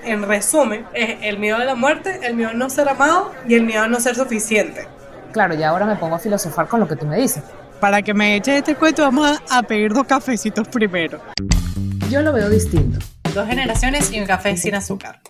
en resumen, es el miedo a la muerte, el miedo a no ser amado y el miedo a no ser suficiente. Claro, ya ahora me pongo a filosofar con lo que tú me dices. Para que me eches este cuento, vamos a pedir 2 cafecitos primero. Yo lo veo distinto. 2 generaciones y un café sin azúcar.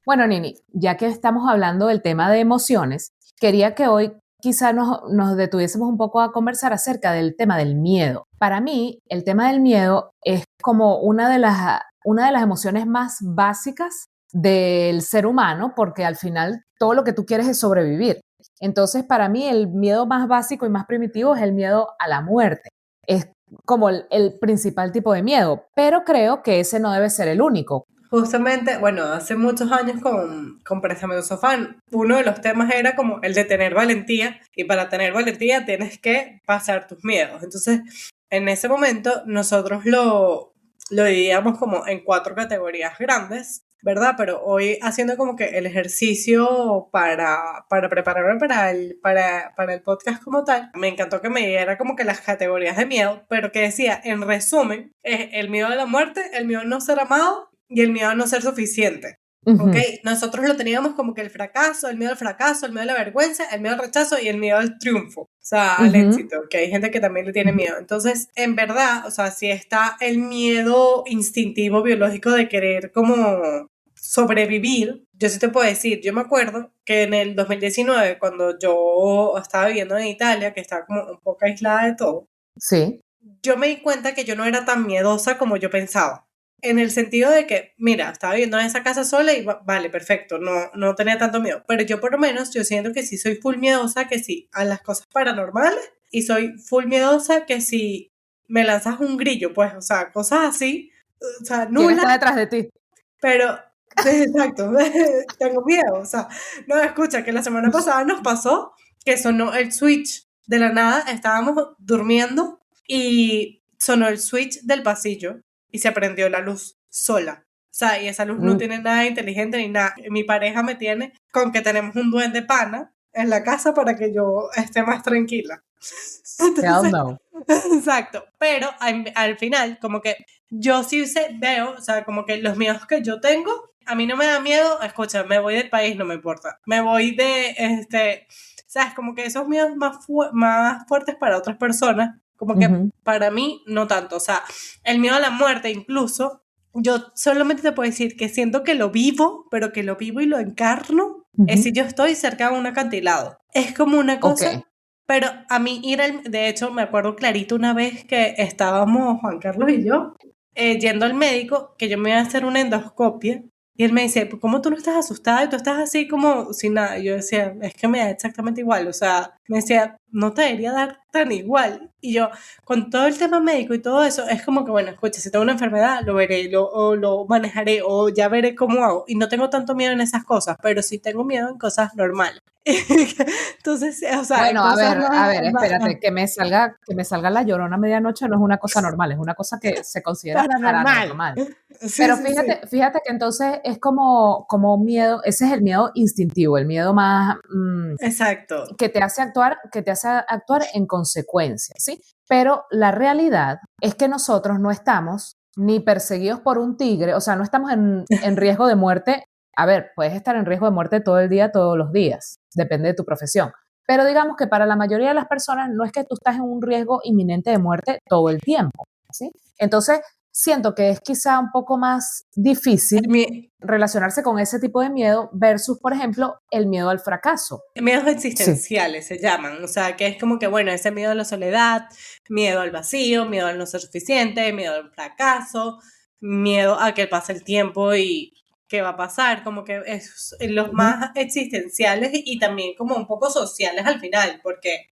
Bueno, Nini, ya que estamos hablando del tema de emociones, quería que hoy quizá nos detuviésemos un poco a conversar acerca del tema del miedo. Para mí, el tema del miedo es como una de las emociones más básicas del ser humano, porque al final todo lo que tú quieres es sobrevivir. Entonces, para mí, el miedo más básico y más primitivo es el miedo a la muerte. Es como el principal tipo de miedo, pero creo que ese no debe ser el único. Justamente, bueno, hace muchos años con Préstame tu sofá, uno de los temas era como el de tener valentía, y para tener valentía tienes que pasar tus miedos. Entonces, en ese momento nosotros lo dividíamos como en 4 categorías grandes, ¿verdad? Pero hoy haciendo como que el ejercicio para prepararme para el podcast como tal, me encantó que me diera como que las categorías de miedo, pero que decía, en resumen, es el miedo a la muerte, el miedo a no ser amado y el miedo a no ser suficiente. ¿Ok? Nosotros lo teníamos como que el fracaso, el miedo al fracaso, el miedo a la vergüenza, el miedo al rechazo y el miedo al triunfo, o sea, al éxito, que hay gente que también le tiene miedo. Entonces, en verdad, o sea, si está el miedo instintivo, biológico de querer como sobrevivir, yo sí te puedo decir, yo me acuerdo que en el 2019, cuando yo estaba viviendo en Italia, que estaba como un poco aislada de todo, Sí. yo me di cuenta que yo no era tan miedosa como yo pensaba. En el sentido de que, mira, estaba viviendo en esa casa sola y vale, perfecto, no tenía tanto miedo. Pero yo por lo menos, yo siento que sí soy full miedosa, que sí, a las cosas paranormales. Y soy full miedosa que si me lanzas un grillo, pues, o sea, cosas así, o sea, ¿Quién nula, está detrás de ti? pero, exacto, tengo miedo. O sea, no, escucha, que la semana pasada nos pasó que sonó el switch de la nada, estábamos durmiendo y sonó el switch del pasillo y se prendió la luz sola. O sea, y esa luz no tiene nada inteligente ni nada. Mi pareja me tiene con que tenemos un duende pana en la casa para que yo esté más tranquila. Hell Entonces, no. exacto. Pero al final, como que yo sí veo, o sea, como que los miedos que yo tengo, a mí no me da miedo, escucha, me voy del país, no me importa. Me voy ¿sabes? Como que esos miedos más fuertes para otras personas, como que para mí no tanto. O sea, el miedo a la muerte incluso, yo solamente te puedo decir que siento que lo vivo, pero que lo vivo y lo encarno, es si yo estoy cerca de un acantilado. Es como una cosa. Ok. Pero a mí de hecho, me acuerdo clarito una vez que estábamos, Juan Carlos y yo, yendo al médico, que yo me iba a hacer una endoscopia, y él me dice, pues, ¿cómo tú no estás asustada? Y tú estás así como sin nada. Y yo decía, es que me da exactamente igual. O sea, me decía, no te debería dar tan igual. Y yo, con todo el tema médico y todo eso, es como que, bueno, escucha, si tengo una enfermedad, lo veré, o lo manejaré, o ya veré cómo hago. Y no tengo tanto miedo en esas cosas, pero sí tengo miedo en cosas normales. Entonces, o sea, en Bueno, cosas a ver, espérate, que me salga la llorona a medianoche no es una cosa normal, es una cosa que se considera paranormal. paranormal. Sí, Pero sí, sí. fíjate que entonces es como miedo, ese es el miedo instintivo, el miedo más Exacto. que te hace actuar en consecuencia, ¿sí? Pero la realidad es que nosotros no estamos ni perseguidos por un tigre, o sea, no estamos en riesgo de muerte. A ver, puedes estar en riesgo de muerte todo el día, todos los días, depende de tu profesión. Pero digamos que para la mayoría de las personas no es que tú estás en un riesgo inminente de muerte todo el tiempo, ¿sí? Entonces, siento que es quizá un poco más difícil relacionarse con ese tipo de miedo versus, por ejemplo, el miedo al fracaso. Miedos Sí. existenciales se llaman, o sea, que es como que, bueno, ese miedo a la soledad, miedo al vacío, miedo al no ser suficiente, miedo al fracaso, miedo a que pase el tiempo y qué va a pasar, como que es los más existenciales y también como un poco sociales al final, porque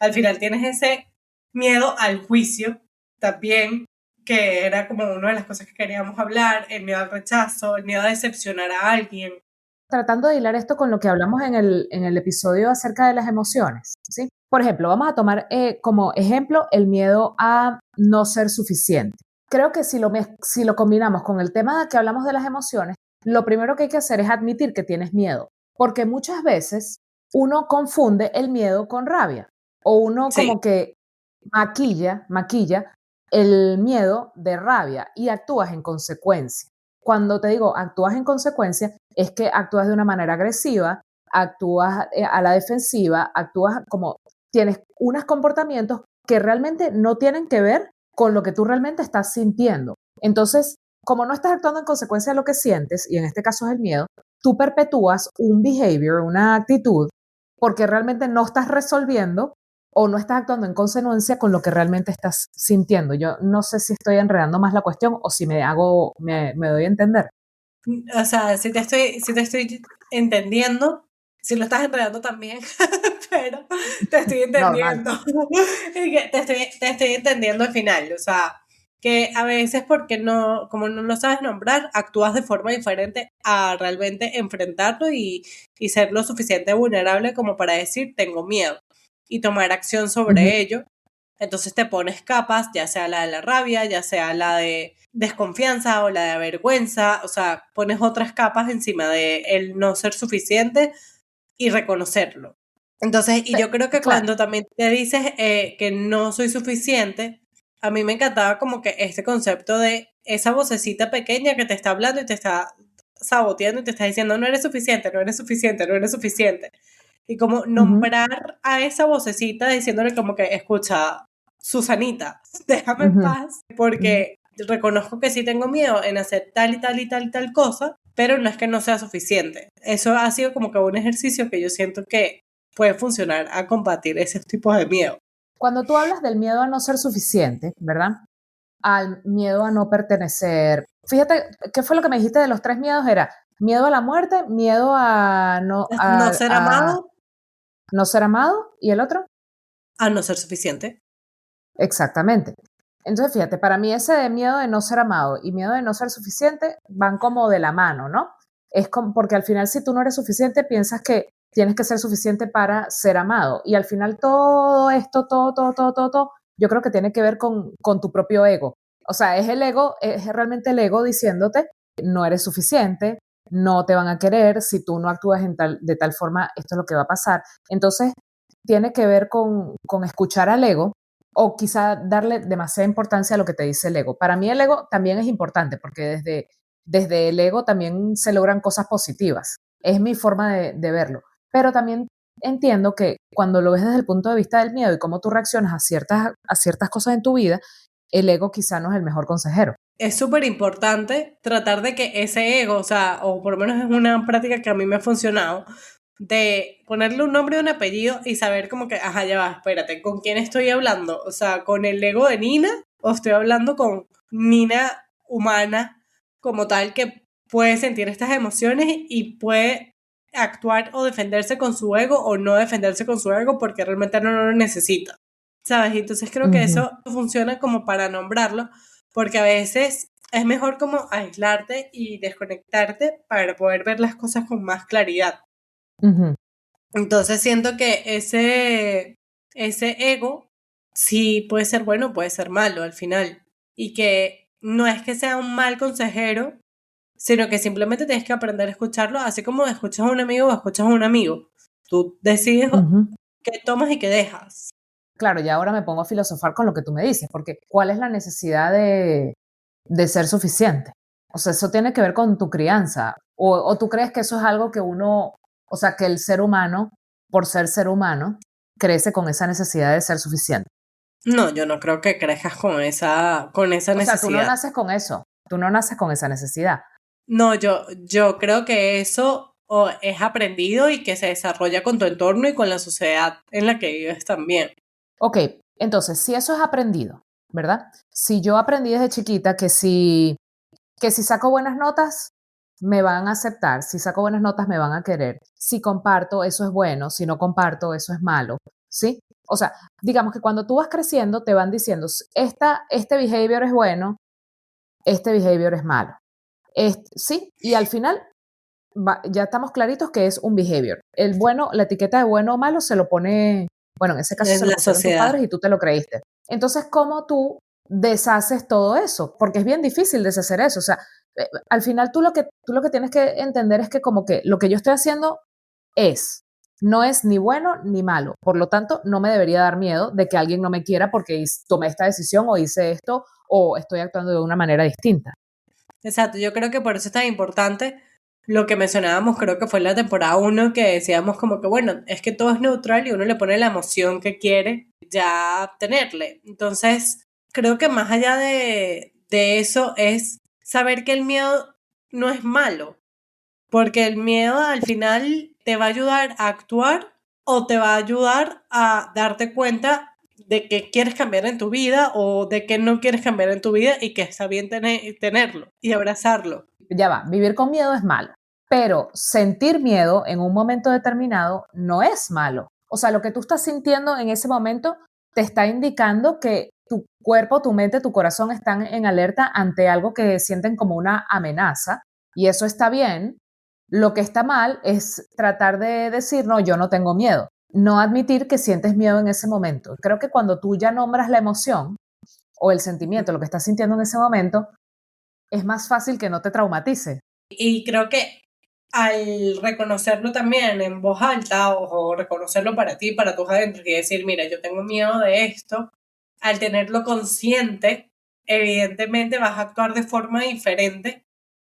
al final tienes ese miedo al juicio también, que era como una de las cosas que queríamos hablar, el miedo al rechazo, el miedo a decepcionar a alguien. Tratando de hilar esto con lo que hablamos en el episodio acerca de las emociones, ¿sí? Por ejemplo, vamos a tomar como ejemplo el miedo a no ser suficiente. Creo que si lo combinamos con el tema de que hablamos de las emociones, lo primero que hay que hacer es admitir que tienes miedo, porque muchas veces uno confunde el miedo con rabia, o uno Sí. como que maquilla el miedo de rabia y actúas en consecuencia. cuando te digo actúas en consecuencia, es que actúas de una manera agresiva, actúas a la defensiva, actúas como tienes unos comportamientos que realmente no tienen que ver con lo que tú realmente estás sintiendo. Entonces, como no estás actuando en consecuencia de lo que sientes, y en este caso es el miedo, tú perpetúas un behavior, una actitud, porque realmente no estás resolviendo o no estás actuando en consecuencia con lo que realmente estás sintiendo. Yo no sé si estoy enredando más la cuestión o si me doy a entender. O sea, si te estoy entendiendo, si lo estás enredando también, pero te estoy Normal. entendiendo. Y que te estoy entendiendo al final. O sea, que a veces porque no, como no lo sabes nombrar, actúas de forma diferente a realmente enfrentarlo y ser lo suficiente vulnerable como para decir tengo miedo y tomar acción Ujú. sobre ello. Entonces te pones capas, ya sea la de la rabia, ya sea la de desconfianza o la de vergüenza, o sea, pones otras capas encima de el no ser suficiente y reconocerlo. Entonces, y yo creo que Claro. cuando también te dices que no soy suficiente, a mí me encantaba como que este concepto de esa vocecita pequeña que te está hablando y te está saboteando y te está diciendo no eres suficiente, no eres suficiente, no eres suficiente. Y como Ujú, nombrar a esa vocecita diciéndole como que, escucha, Susanita, déjame en ujú, paz, ujú. porque reconozco que sí tengo miedo en hacer tal y tal y tal y tal cosa, pero no es que no sea suficiente. Eso ha sido como que un ejercicio que yo siento que puede funcionar a combatir esos tipos de miedo. Cuando tú hablas del miedo a no ser suficiente, ¿verdad? Al miedo a no pertenecer. Fíjate, ¿qué fue lo que me dijiste de los tres miedos? Era miedo a la muerte, miedo No ser a amado no ser amado y el otro. a no ser suficiente. Exactamente. Entonces, fíjate, para mí ese de miedo de no ser amado y miedo de no ser suficiente van como de la mano, ¿no? Es como, porque al final si tú no eres suficiente, piensas que tienes que ser suficiente para ser amado. Y al final todo esto, todo, yo creo que tiene que ver con tu propio ego. O sea, es el ego, es realmente el ego diciéndote, no eres suficiente, no te van a querer, si tú no actúas de tal forma, esto es lo que va a pasar. Entonces, tiene que ver con escuchar al ego o quizá darle demasiada importancia a lo que te dice el ego. Para mí el ego también es importante porque desde el ego también se logran cosas positivas. Es mi forma de verlo. Pero también entiendo que cuando lo ves desde el punto de vista del miedo y cómo tú reaccionas a ciertas cosas en tu vida, el ego quizá no es el mejor consejero. Es súper importante tratar de que ese ego, o sea, o por lo menos es una práctica que a mí me ha funcionado, de ponerle un nombre y un apellido y saber como que, ajá, ya va, espérate, ¿con quién estoy hablando? O sea, ¿con el ego de Nina o estoy hablando con Nina humana como tal que puede sentir estas emociones y puede actuar o defenderse con su ego o no defenderse con su ego porque realmente no lo necesita? ¿Sabes? Y entonces creo que Ujú, eso funciona como para nombrarlo porque a veces es mejor como aislarte y desconectarte para poder ver las cosas con más claridad. ujú. Entonces siento que ese ego sí puede ser bueno, puede ser malo al final. Y que no es que sea un mal consejero, sino que simplemente tienes que aprender a escucharlo, así como escuchas a un amigo o escuchas a un amigo. Tú decides Ujú. qué tomas y qué dejas. Claro, ya ahora me pongo a filosofar con lo que tú me dices, porque ¿cuál es la necesidad de ser suficiente? O sea, eso tiene que ver con tu crianza. O tú crees que eso es algo que uno, o sea, que el ser humano, por ser humano, crece con esa necesidad de ser suficiente. No, yo no creo que crezcas con esa O sea, tú no necesidad. naces con eso, tú no naces con esa necesidad. No, yo creo que eso es aprendido y que se desarrolla con tu entorno y con la sociedad en la que vives también. Ok, entonces, si eso es aprendido, ¿verdad? Si yo aprendí desde chiquita que si saco buenas notas, me van a aceptar, si saco buenas notas, me van a querer, si comparto, eso es bueno, si no comparto, eso es malo, ¿sí? O sea, digamos que cuando tú vas creciendo, te van diciendo, este behavior es bueno, este behavior es malo. Sí, y al final ya estamos claritos que es un behavior. El bueno, la etiqueta de bueno o malo se lo pone, bueno, en ese caso Es se lo la pusieron tus sociedad. padres y tú te lo creíste. Entonces, ¿cómo tú deshaces todo eso? Porque es bien difícil deshacer eso. O sea, al final tú lo que tienes que entender es que como que lo que yo estoy haciendo es, no es ni bueno ni malo. Por lo tanto, no me debería dar miedo de que alguien no me quiera porque tomé esta decisión o hice esto o estoy actuando de una manera distinta. Exacto, yo creo que por eso es tan importante lo que mencionábamos, creo que fue en la temporada 1, que decíamos como que, bueno, es que todo es neutral y uno le pone la emoción que quiere ya tenerle. Entonces, creo que más allá de eso es saber que el miedo no es malo, porque el miedo al final te va a ayudar a actuar o te va a ayudar a darte cuenta de que quieres cambiar en tu vida o de que no quieres cambiar en tu vida y que está bien tenerlo y abrazarlo. Ya va, vivir con miedo es malo, pero sentir miedo en un momento determinado no es malo. O sea, lo que tú estás sintiendo en ese momento te está indicando que tu cuerpo, tu mente, tu corazón están en alerta ante algo que sienten como una amenaza y eso está bien. Lo que está mal es tratar de decir, no, yo no tengo miedo. No admitir que sientes miedo en ese momento. Creo que cuando tú ya nombras la emoción o el sentimiento, lo que estás sintiendo en ese momento, es más fácil que no te traumatice. Y creo que al reconocerlo también en voz alta o reconocerlo para ti, para tus adentros y decir, mira, yo tengo miedo de esto, al tenerlo consciente, evidentemente vas a actuar de forma diferente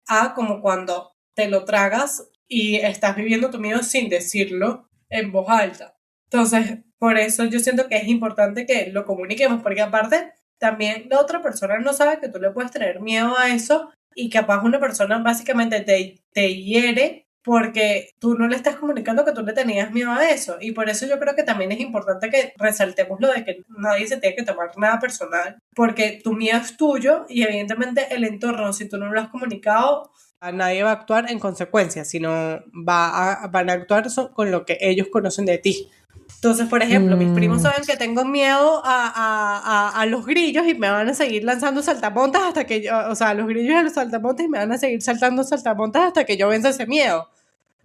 a como cuando te lo tragas y estás viviendo tu miedo sin decirlo en voz alta. Entonces, por eso yo siento que es importante que lo comuniquemos, porque aparte también la otra persona no sabe que tú le puedes tener miedo a eso y capaz una persona básicamente te hiere porque tú no le estás comunicando que tú le tenías miedo a eso. Y por eso yo creo que también es importante que resaltemos lo de que nadie se tiene que tomar nada personal, porque tu miedo es tuyo y evidentemente el entorno, si tú no lo has comunicado, nadie va a actuar en consecuencia, sino van a actuar con lo que ellos conocen de ti. Entonces, por ejemplo, mis primos saben que tengo miedo a los grillos y me van a seguir lanzando saltamontes hasta que yo, o sea, los grillos y los saltamontes y me van a seguir saltando saltamontes hasta que yo venza ese miedo.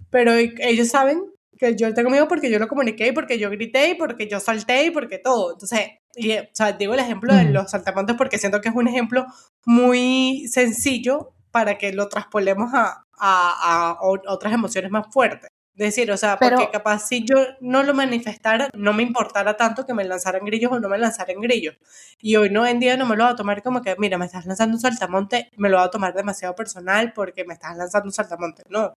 Pero ellos saben que yo tengo miedo porque yo lo comuniqué y porque yo grité y porque yo salté y porque todo. Entonces, o sea, digo el ejemplo de los saltamontes porque siento que es un ejemplo muy sencillo para que lo traspolemos a otras emociones más fuertes. Decir, o sea, porque Pero, capaz si yo no lo manifestara, no me importara tanto que me lanzaran grillos o no me lanzaran grillos. Y hoy no en día no me lo va a tomar como que, mira, me estás lanzando un saltamonte, me lo va a tomar demasiado personal porque me estás lanzando un saltamonte. No,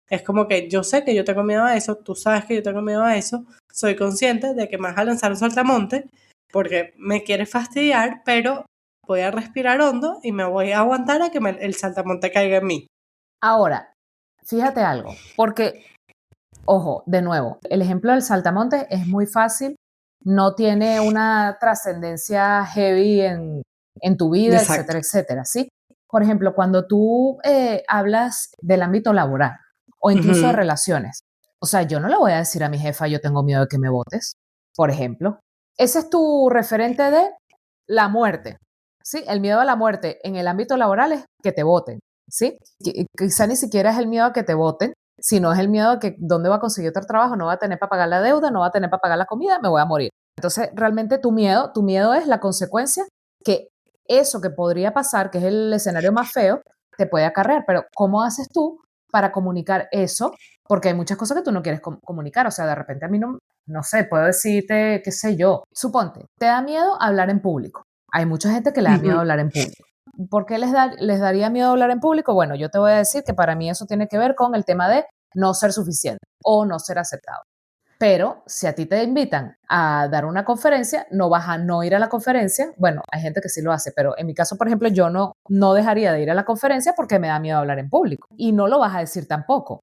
es como que yo sé que yo tengo miedo a eso, tú sabes que yo tengo miedo a eso, soy consciente de que me vas a lanzar un saltamonte porque me quieres fastidiar, pero voy a respirar hondo y me voy a aguantar a que el saltamonte caiga en mí. ahora, fíjate algo, porque, ojo, de nuevo, el ejemplo del saltamonte es muy fácil, no tiene una trascendencia heavy en tu vida, Exacto. etcétera, etcétera, ¿sí? Por ejemplo, cuando tú hablas del ámbito laboral o incluso de Ujú. relaciones, o sea, yo no le voy a decir a mi jefa, yo tengo miedo de que me votes, por ejemplo. Ese es tu referente de la muerte, ¿sí? El miedo a la muerte en el ámbito laboral es que te voten, ¿sí? Quizá ni siquiera es el miedo a que te voten, sino es el miedo a que dónde va a conseguir otro trabajo, no va a tener para pagar la deuda, no va a tener para pagar la comida, me voy a morir. Entonces, realmente tu miedo es la consecuencia que eso que podría pasar, que es el escenario más feo, te puede acarrear. Pero ¿cómo haces tú para comunicar eso? Porque hay muchas cosas que tú no quieres comunicar. O sea, de repente a mí no sé, puedo decirte, qué sé yo. Suponte, te da miedo hablar en público. Hay mucha gente que le da miedo Ujú. hablar en público. ¿Por qué les daría miedo hablar en público? Bueno, yo te voy a decir que para mí eso tiene que ver con el tema de no ser suficiente o no ser aceptado. Pero si a ti te invitan a dar una conferencia, no vas a no ir a la conferencia. Bueno, hay gente que sí lo hace, pero en mi caso, por ejemplo, yo no dejaría de ir a la conferencia porque me da miedo hablar en público. Y no lo vas a decir tampoco.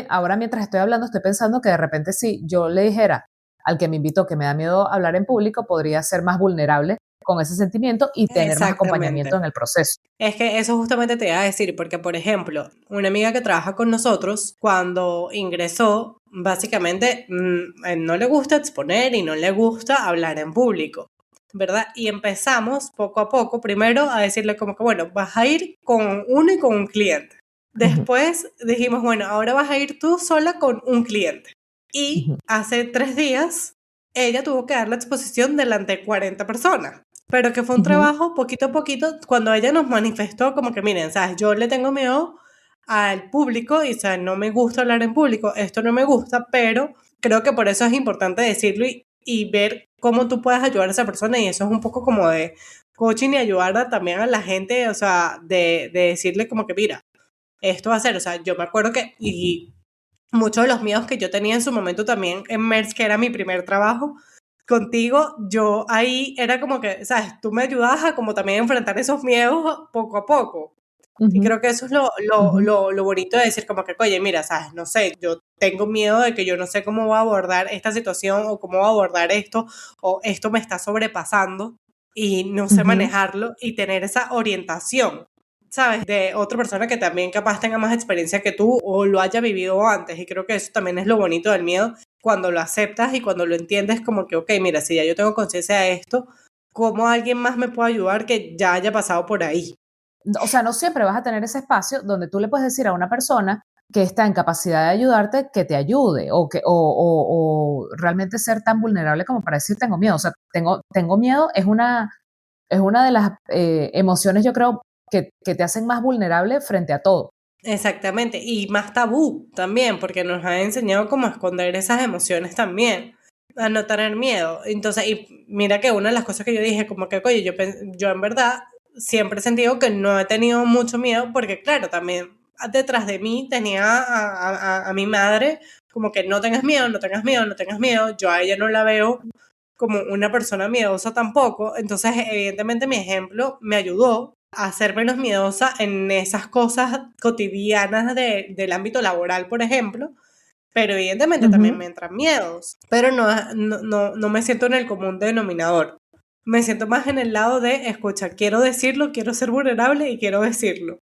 Ahora, mientras estoy hablando, estoy pensando que de repente si yo le dijera al que me invitó que me da miedo hablar en público, podría ser más vulnerable con ese sentimiento y tener más acompañamiento Exactamente. en el proceso. Es que eso justamente te iba a decir, porque por ejemplo, una amiga que trabaja con nosotros, cuando ingresó, básicamente no le gusta exponer y no le gusta hablar en público, ¿verdad? Y empezamos poco a poco, primero a decirle como que, bueno, vas a ir con uno y con un cliente. Después dijimos, bueno, ahora vas a ir tú sola con un cliente. Y hace 3 días, ella tuvo que dar la exposición delante de 40 personas. Pero que fue un trabajo poquito a poquito, cuando ella nos manifestó como que, miren, ¿sabes? Yo le tengo miedo al público y, o sea, no me gusta hablar en público, esto no me gusta, pero creo que por eso es importante decirlo y ver cómo tú puedes ayudar a esa persona, y eso es un poco como de coaching y ayudar también a la gente, o sea, de decirle como que mira, esto va a ser, o sea, yo me acuerdo que, y muchos de los miedos que yo tenía en su momento también en MERS, que era mi primer trabajo, contigo, yo ahí era como que, ¿sabes? Tú me ayudabas a como también enfrentar esos miedos poco a poco. Y creo que eso es lo bonito de decir como que, oye, mira, ¿sabes? No sé, yo tengo miedo de que yo no sé cómo voy a abordar esta situación o cómo voy a abordar esto o esto me está sobrepasando y no sé manejarlo y tener esa orientación, ¿sabes? De otra persona que también capaz tenga más experiencia que tú o lo haya vivido antes. Y creo que eso también es lo bonito del miedo, cuando lo aceptas y cuando lo entiendes como que, ok, mira, si ya yo tengo conciencia de esto, ¿cómo alguien más me puede ayudar que ya haya pasado por ahí? O sea, no siempre vas a tener ese espacio donde tú le puedes decir a una persona que está en capacidad de ayudarte que te ayude o realmente ser tan vulnerable como para decir tengo miedo. O sea, tengo miedo es una de las emociones, yo creo, que te hacen más vulnerable frente a todo. Exactamente, y más tabú también, porque nos ha enseñado cómo a esconder esas emociones también, a no tener miedo. Entonces, y mira que una de las cosas que yo dije, como que, oye, yo en verdad siempre he sentido que no he tenido mucho miedo, porque claro, también detrás de mí tenía a mi madre, como que no tengas miedo, no tengas miedo, no tengas miedo. Yo a ella no la veo como una persona miedosa tampoco, entonces evidentemente mi ejemplo me ayudó a ser menos miedosa en esas cosas cotidianas del ámbito laboral, por ejemplo, pero evidentemente también me entran miedos, pero no me siento en el común denominador. Me siento más en el lado de, escucha, quiero decirlo, quiero ser vulnerable y quiero decirlo.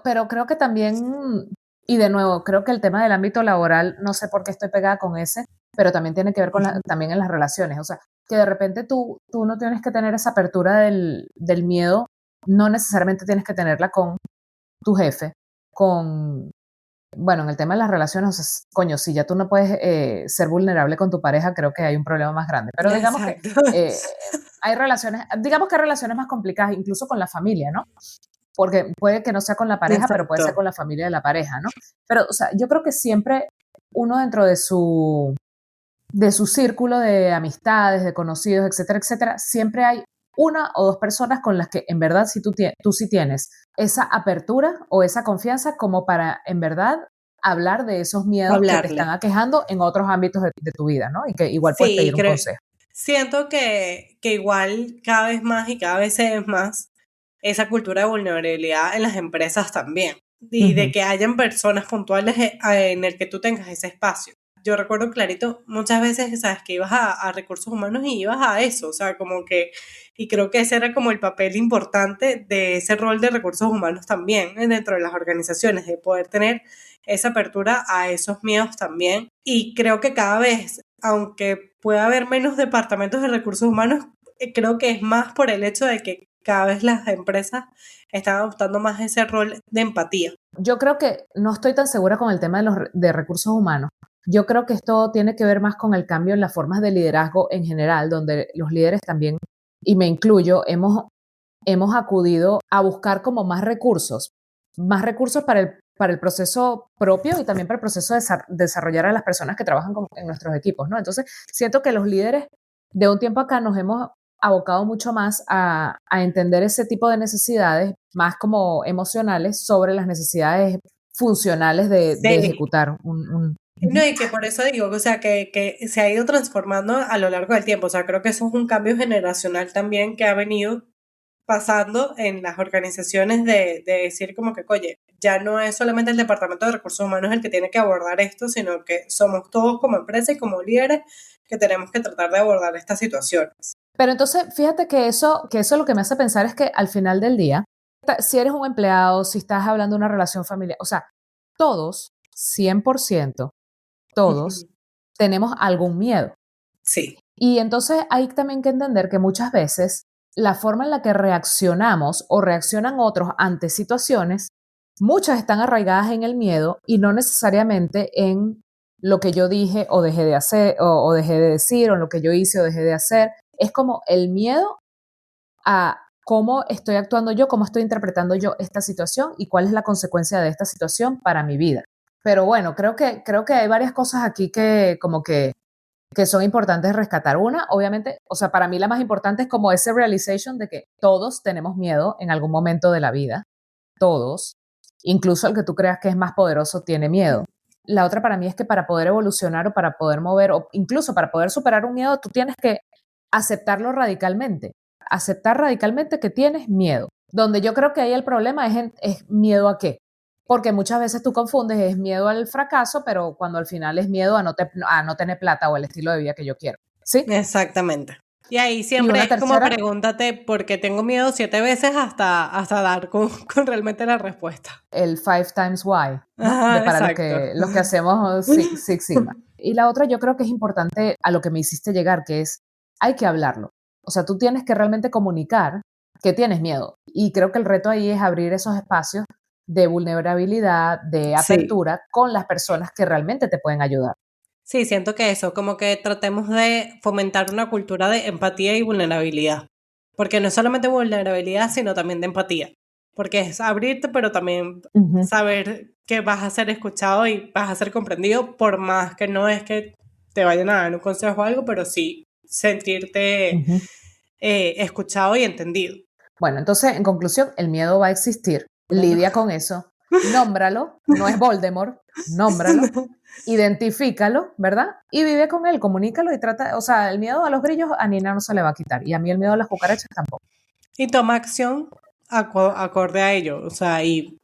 Pero creo que también, y de nuevo, creo que el tema del ámbito laboral, no sé por qué estoy pegada con ese, pero también tiene que ver con también en las relaciones. O sea, que de repente tú no tienes que tener esa apertura del miedo, no necesariamente tienes que tenerla con tu jefe, bueno, en el tema de las relaciones, o sea, coño, si ya tú no puedes ser vulnerable con tu pareja, creo que hay un problema más grande. Pero digamos que Exacto. hay relaciones, digamos que hay relaciones más complicadas, incluso con la familia, ¿no? Porque puede que no sea con la pareja, pero puede ser Exacto. con la familia de la pareja, ¿no? Pero, o sea, yo creo que siempre uno dentro de su círculo de amistades, de conocidos, etcétera, etcétera, siempre hay una o dos personas con las que en verdad tú sí tienes esa apertura o esa confianza como para en verdad hablar de esos miedos que te están Hablarle. aquejando en otros ámbitos de tu vida, ¿no? Y que igual puedes Sí, pedir un consejo. siento que igual cada vez más y cada vez se ve más esa cultura de vulnerabilidad en las empresas también, y de Ujú. que hayan personas puntuales en el que tú tengas ese espacio. Yo recuerdo clarito muchas veces, sabes, que ibas a recursos humanos y ibas a eso, o sea, como que, y creo que ese era como el papel importante de ese rol de recursos humanos también dentro de las organizaciones, de poder tener esa apertura a esos miedos también. Y creo que cada vez, aunque pueda haber menos departamentos de recursos humanos, creo que es más por el hecho de que cada vez las empresas están adoptando más ese rol de empatía. Yo creo que no estoy tan segura con el tema de recursos humanos. Yo creo que esto tiene que ver más con el cambio en las formas de liderazgo en general, donde los líderes también, y me incluyo, hemos acudido a buscar como más recursos para el proceso propio y también para el proceso de desarrollar a las personas que trabajan en nuestros equipos, ¿no? Entonces, siento que los líderes de un tiempo acá nos hemos abocado mucho más a entender ese tipo de necesidades, más como emocionales, sobre las necesidades funcionales de Sí. ejecutar No, y que por eso digo, o sea, que se ha ido transformando a lo largo del tiempo. O sea, creo que eso es un cambio generacional también que ha venido pasando en las organizaciones de decir como que, oye, ya no es solamente el Departamento de Recursos Humanos el que tiene que abordar esto, sino que somos todos como empresa y como líderes que tenemos que tratar de abordar estas situaciones. Pero entonces, fíjate que eso lo que me hace pensar es que al final del día, si eres un empleado, si estás hablando de una relación familiar, o sea, todos, 100%, todos tenemos algún miedo. Sí, Y entonces hay también que entender que muchas veces la forma en la que reaccionamos o reaccionan otros ante situaciones, muchas están arraigadas en el miedo y no necesariamente en lo que yo dije o dejé de hacer o dejé de decir o en lo que yo hice o dejé de hacer. Es como el miedo a cómo estoy actuando yo, cómo estoy interpretando yo esta situación y cuál es la consecuencia de esta situación para mi vida. Pero bueno, creo que hay varias cosas aquí que como que que son importantes rescatar. Una, obviamente, o sea, para mí la más importante es como ese realization de que todos tenemos miedo en algún momento de la vida. Todos. Incluso el que tú creas que es más poderoso tiene miedo. La otra para mí es que para poder evolucionar o para poder mover o incluso para poder superar un miedo, tú tienes que aceptarlo radicalmente. Aceptar radicalmente que tienes miedo. Donde yo creo que ahí el problema es miedo a qué. Porque muchas veces tú confundes, es miedo al fracaso, pero cuando al final es miedo a no tener plata o el estilo de vida que yo quiero. ¿Sí? Exactamente. Y ahí siempre es como pregúntate por qué tengo miedo 7 veces hasta dar con realmente la respuesta. El 5 times why, ¿no? Ajá, para exacto. los que hacemos Six Sigma. Y la otra yo creo que es importante a lo que me hiciste llegar, que es, hay que hablarlo. O sea, tú tienes que realmente comunicar que tienes miedo. Y creo que el reto ahí es abrir esos espacios de vulnerabilidad, de apertura con las personas que realmente te pueden ayudar. Sí, siento que eso, como que tratemos de fomentar una cultura de empatía y vulnerabilidad. Porque no es solamente vulnerabilidad, sino también de empatía. Porque es abrirte, pero también saber que vas a ser escuchado y vas a ser comprendido, por más que no es que te vayan a dar un consejo o algo, pero sí sentirte escuchado y entendido. Bueno, entonces, en conclusión, el miedo va a existir. Lidia con eso. Nómbralo, no es Voldemort, nómbralo, identifícalo, ¿verdad? Y vive con él, comunícalo y trata, o sea, el miedo a los grillos a Nina no se le va a quitar y a mí el miedo a las cucarachas tampoco. Y toma acción acorde a ello, o sea, y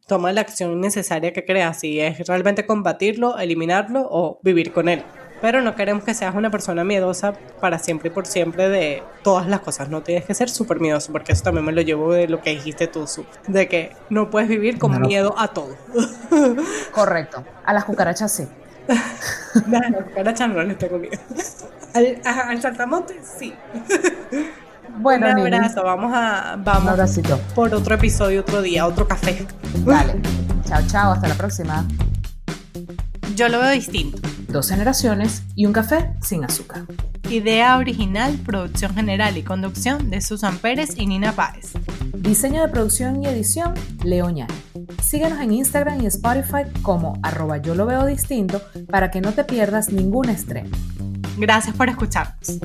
toma la acción necesaria que creas, si es realmente combatirlo, eliminarlo o vivir con él. Pero no queremos que seas una persona miedosa para siempre y por siempre de todas las cosas. No tienes que ser súper miedoso, porque eso también me lo llevo de lo que dijiste tú, de que no puedes vivir con miedo a todo. Correcto. A las cucarachas sí. No, a las cucarachas no les tengo miedo. Al saltamonte sí. Bueno, un abrazo, vamos un abracito. Por otro episodio, otro día, otro café. Dale. Chao, chao, hasta la próxima. Yo lo veo distinto. 2 generaciones y un café sin azúcar. Idea original, producción general y conducción de Susan Pérez y Nina Páez. Diseño de producción y edición, Leo Ñani. Síguenos en Instagram y Spotify como @YoLoVeoDistinto para que no te pierdas ningún estreno. Gracias por escucharnos.